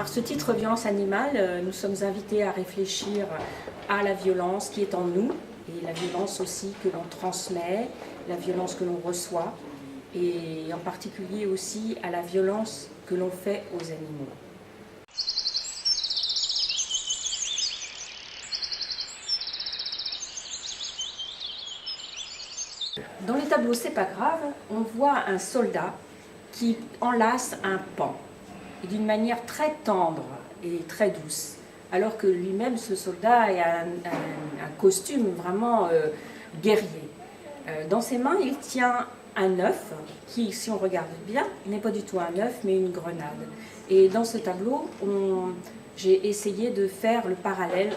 Par ce titre violence animale, nous sommes invités à réfléchir à la violence qui est en nous et la violence aussi que l'on transmet, la violence que l'on reçoit et en particulier aussi à la violence que l'on fait aux animaux. Dans les tableaux C'est pas grave, on voit un soldat qui enlace un paon d'une manière très tendre et très douce, alors que lui-même, ce soldat, a un costume vraiment guerrier. Dans ses mains, il tient un œuf qui, si on regarde bien, n'est pas du tout un œuf, mais une grenade. Et dans ce tableau, j'ai essayé de faire le parallèle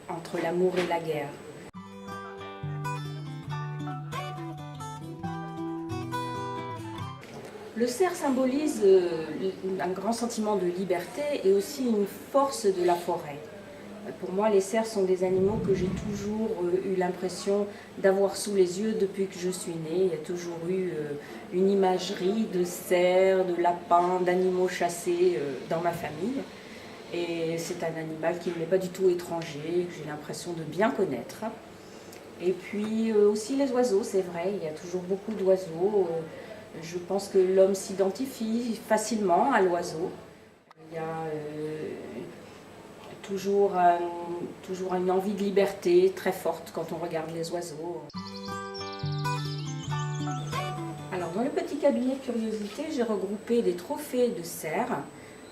entre l'amour et la guerre. Le cerf symbolise un grand sentiment de liberté et aussi une force de la forêt. Pour moi, les cerfs sont des animaux que j'ai toujours eu l'impression d'avoir sous les yeux depuis que je suis née. Il y a toujours eu une imagerie de cerfs, de lapins, d'animaux chassés dans ma famille. Et c'est un animal qui ne m'est pas du tout étranger, que j'ai l'impression de bien connaître. Et puis aussi les oiseaux, c'est vrai, il y a toujours beaucoup d'oiseaux. Je pense que l'homme s'identifie facilement à l'oiseau. Il y a toujours une envie de liberté très forte quand on regarde les oiseaux. Alors dans le petit cabinet Curiosité, j'ai regroupé des trophées de cerfs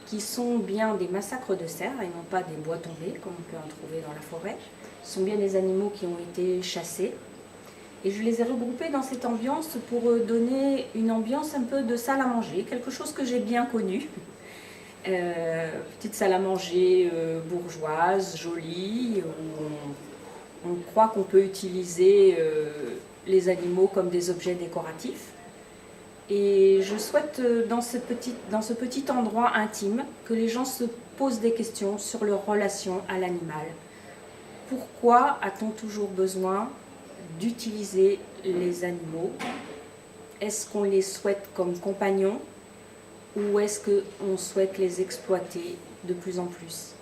qui sont bien des massacres de cerfs et non pas des bois tombés comme on peut en trouver dans la forêt. Ce sont bien des animaux qui ont été chassés. Et je les ai regroupés dans cette ambiance pour donner une ambiance un peu de salle à manger, quelque chose que j'ai bien connu. Petite salle à manger bourgeoise, jolie, où on croit qu'on peut utiliser les animaux comme des objets décoratifs. Et je souhaite dans ce petit endroit intime que les gens se posent des questions sur leur relation à l'animal. Pourquoi a-t-on toujours besoin d'utiliser les animaux? Est-ce qu'on les souhaite comme compagnons ou est-ce qu'on souhaite les exploiter de plus en plus?